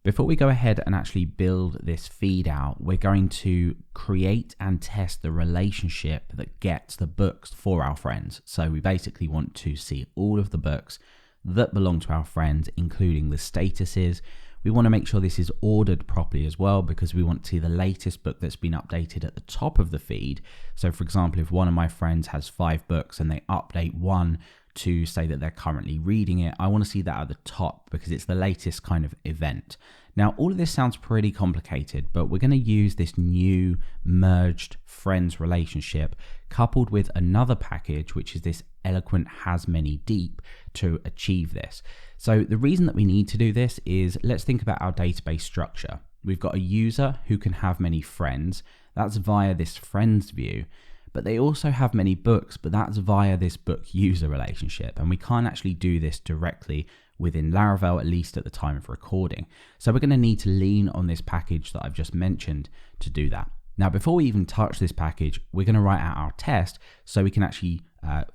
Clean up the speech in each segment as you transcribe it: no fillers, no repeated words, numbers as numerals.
Before we go ahead and actually build this feed out, we're going to create and test the relationship that gets the books for our friends. So we basically want to see all of the books that belong to our friends, including the statuses. We want to make sure this is ordered properly as well, because we want to see the latest book that's been updated at the top of the feed. So for example, if one of my friends has 5 books and they update one to say that they're currently reading it, I want to see that at the top because it's the latest kind of event. Now, all of this sounds pretty complicated, but we're going to use this new merged friends relationship coupled with another package, which is this eloquent has many deep, to achieve this. So the reason that we need to do this is, let's think about our database structure. We've got a user who can have many friends. That's via this friends view. But they also have many books, but that's via this book user relationship. And we can't actually do this directly within Laravel, at least at the time of recording. So we're going to need to lean on this package that I've just mentioned to do that. Now, before we even touch this package, we're going to write out our test so we can actually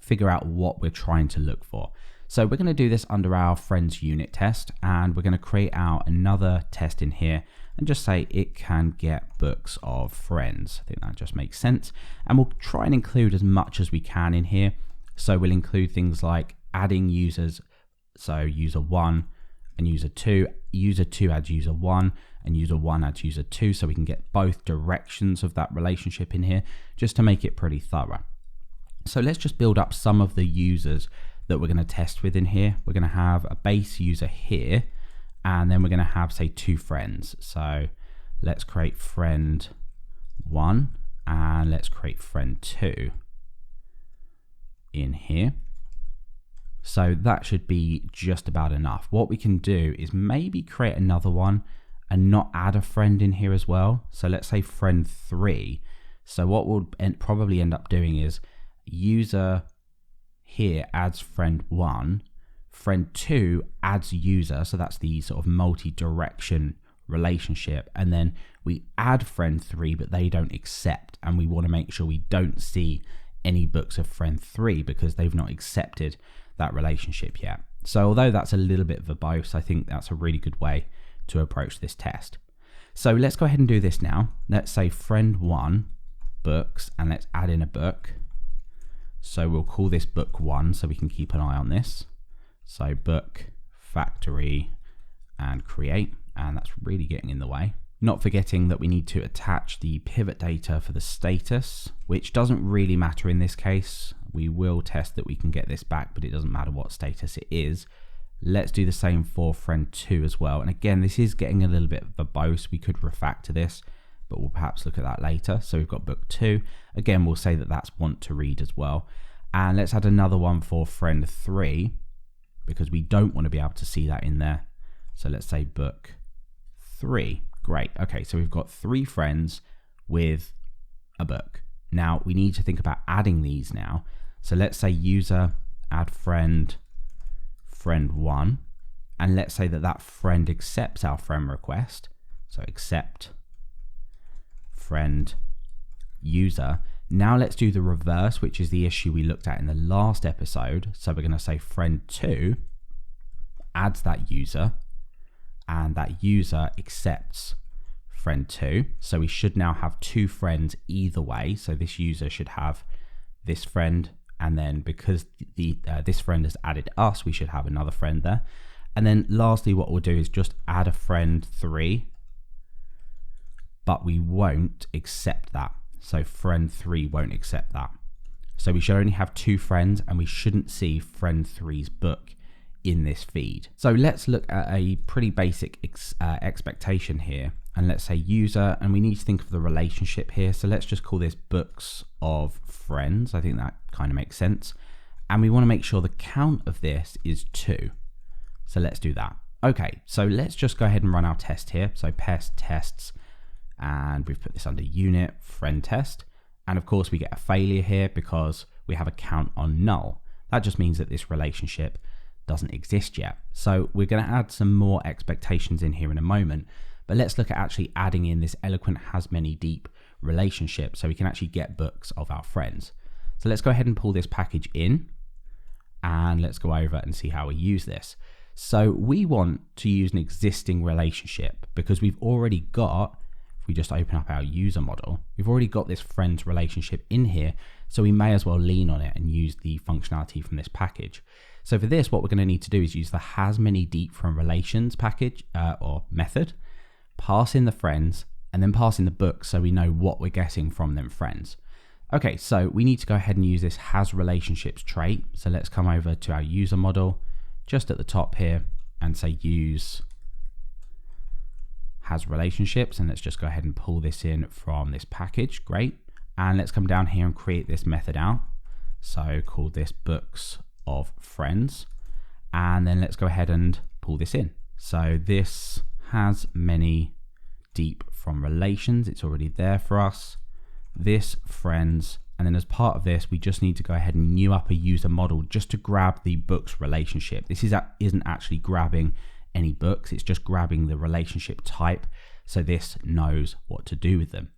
figure out what we're trying to look for. So we're going to do this under our friends unit test, and we're going to create out another test in here and just say it can get books of friends. I think that just makes sense. And we'll try and include as much as we can in here. So we'll include things like adding users. So user 1 and user 2, user 2 adds user 1 and user 1 adds user 2. So we can get both directions of that relationship in here just to make it pretty thorough. So let's just build up some of the users that we're going to test with in here. We're going to have a base user here, and then we're going to have, say, 2 friends. So let's create friend 1 and let's create friend 2 in here. So that should be just about enough. What we can do is maybe create another one and not add a friend in here as well. So let's say friend 3. So what we'll probably end up doing is user here adds friend 1, friend 2 adds user, so that's the sort of multi-direction relationship, and then we add friend 3, but they don't accept, and we want to make sure we don't see any books of friend 3 because they've not accepted that relationship yet. So although that's a little bit verbose, I think that's a really good way to approach this test. So let's go ahead and do this now. Let's say friend 1 books, and let's add in a book. So we'll call this book 1 so we can keep an eye on this. So book, factory, and create, and that's really getting in the way. Not forgetting that we need to attach the pivot data for the status, which doesn't really matter in this case. We will test that we can get this back, but it doesn't matter what status it is. Let's do the same for friend 2 as well. And again, this is getting a little bit verbose. We could refactor this, but we'll perhaps look at that later. So we've got book 2. Again, we'll say that that's want to read as well. And let's add another one for friend 3 because we don't want to be able to see that in there. So let's say book 3. Great. Okay, so we've got 3 friends with a book. Now we need to think about adding these now. So let's say user add friend 1, and let's say that that friend accepts our friend request. So accept friend user. Now let's do the reverse, which is the issue we looked at in the last episode. So we're going to say friend 2 adds that user, and that user accepts friend 2. So we should now have 2 friends either way. So this user should have this friend, and then because this friend has added us, we should have another friend there. And then lastly, what we'll do is just add a friend 3, but we won't accept that. So friend 3 won't accept that. So we should only have 2 friends, and we shouldn't see friend 3's book in this feed. So let's look at a pretty basic expectation here. And let's say user, and we need to think of the relationship here. So let's just call this books of friends. I think that kind of makes sense. And we want to make sure the count of this is 2. So let's do that. Okay, so let's just go ahead and run our test here. So pest tests, and we've put this under unit friend test. And of course we get a failure here because we have a count on null. That just means that this relationship doesn't exist yet. So we're going to add some more expectations in here in a moment. But let's look at actually adding in this eloquent has many deep relationship so we can actually get books of our friends. So let's go ahead and pull this package in, and let's go over and see how we use this. So we want to use an existing relationship because we've already got, if we just open up our user model, we've already got this friends relationship in here. So we may as well lean on it and use the functionality from this package. So for this, what we're going to need to do is use the has many deep from relations package or method, pass in the friends, and then pass in the books so we know what we're getting from them friends. Okay, so we need to go ahead and use this has relationships trait. So let's come over to our user model just at the top here and say use has relationships, and let's just go ahead and pull this in from this package. Great. And let's come down here and create this method out. So call this books of friends, and then let's go ahead and pull this in. So this has many deep from relations, it's already there for us. This friends, and then as part of this we just need to go ahead and new up a user model just to grab the books relationship. This isn't actually grabbing any books, it's just grabbing the relationship type, so this knows what to do with them.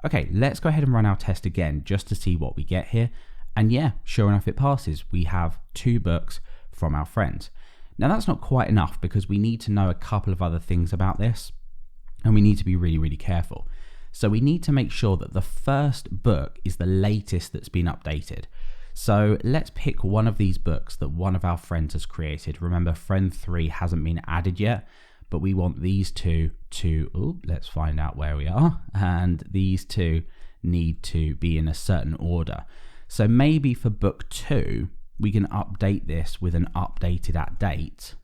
Okay, let's go ahead and run our test again just to see what we get here. And yeah, sure enough, it passes. We have 2 books from our friends. Now that's not quite enough because we need to know a couple of other things about this, and we need to be really, really careful. So we need to make sure that the first book is the latest that's been updated. So let's pick one of these books that one of our friends has created. Remember, friend 3 hasn't been added yet, but we want these 2 to, let's find out where we are. And these 2 need to be in a certain order. So maybe for book 2, we can update this with an updated at date,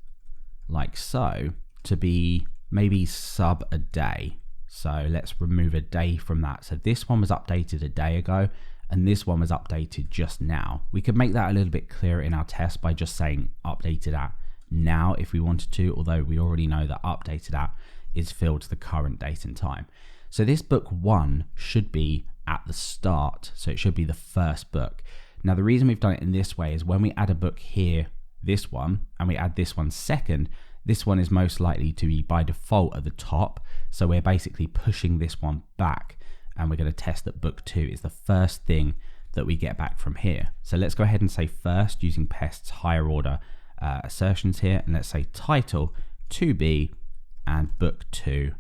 like so, to be maybe sub a day. So let's remove a day from that. So this one was updated a day ago, and this one was updated just now. We could make that a little bit clearer in our test by just saying updated at now if we wanted to, although we already know that updated at is filled to the current date and time. So this book 1 should be at the start, so it should be the first book. Now the reason we've done it in this way is when we add a book here, this one, and we add this one second, this one is most likely to be by default at the top, so we're basically pushing this one back, and we're going to test that book 2 is the first thing that we get back from here. So let's go ahead and say first using Pest's higher order assertions here, and let's say title to be and book 2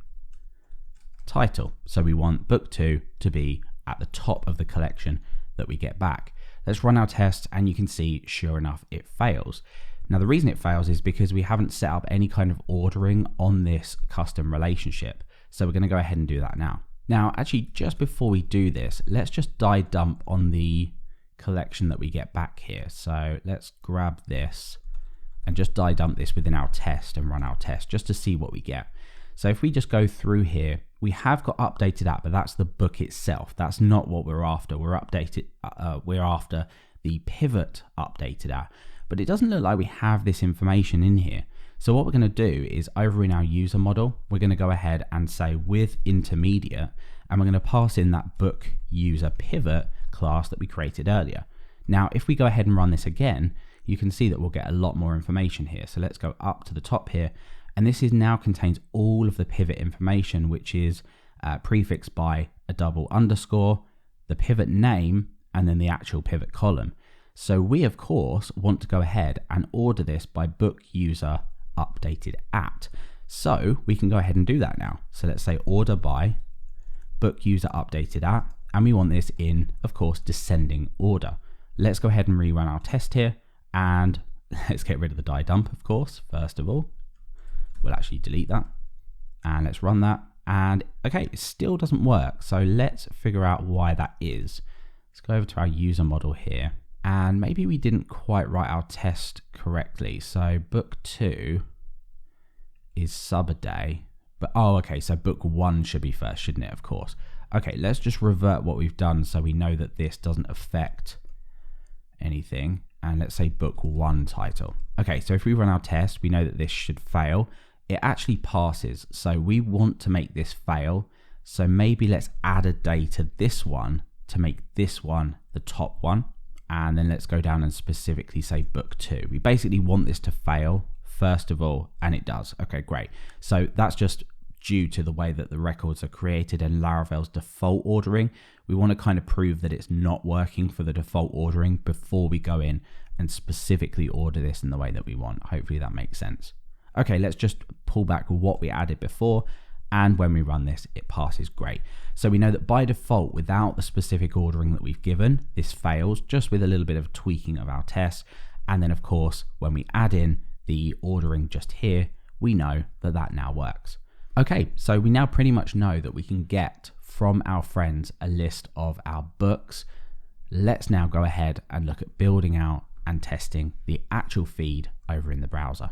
title. So we want book 2 to be at the top of the collection that we get back. Let's run our test, and you can see, sure enough, it fails. Now the reason it fails is because we haven't set up any kind of ordering on this custom relationship. So we're going to go ahead and do that now. Now, actually, just before we do this, let's just die dump on the collection that we get back here. So let's grab this and just die dump this within our test and run our test just to see what we get. So if we just go through here, we have got updated at, but that's the book itself. That's not what we're after. We're after the pivot updated at, but it doesn't look like we have this information in here. So what we're going to do is over in our user model, we're going to go ahead and say with intermediate, and we're going to pass in that book user pivot class that we created earlier. Now, if we go ahead and run this again, you can see that we'll get a lot more information here. So let's go up to the top here. And this is now contains all of the pivot information, which is prefixed by a double underscore, the pivot name, and then the actual pivot column. So we, of course, want to go ahead and order this by book user updated at. So we can go ahead and do that now. So let's say order by book user updated at, and we want this in, of course, descending order. Let's go ahead and rerun our test here, and let's get rid of the die dump, of course, first of all. We'll actually delete that, and let's run that. And okay, it still doesn't work. So let's figure out why that is. Let's go over to our user model here, and maybe we didn't quite write our test correctly. So book 2 is sub a day, but okay, so book 1 should be first, shouldn't it? Of course. Okay, let's just revert what we've done so we know that this doesn't affect anything. And let's say book 1 title. Okay, so if we run our test, we know that this should fail. It actually passes, so we want to make this fail. So maybe let's add a day to this one to make this one the top one. And then let's go down and specifically say book 2. We basically want this to fail first of all, and it does. Okay, great. So that's just due to the way that the records are created and Laravel's default ordering. We want to kind of prove that it's not working for the default ordering before we go in and specifically order this in the way that we want. Hopefully that makes sense. Okay, let's just pull back what we added before, and when we run this, it passes great. So we know that by default, without the specific ordering that we've given, this fails, just with a little bit of tweaking of our tests. And then of course, when we add in the ordering just here, we know that that now works. Okay, so we now pretty much know that we can get from our friends a list of our books. Let's now go ahead and look at building out and testing the actual feed over in the browser.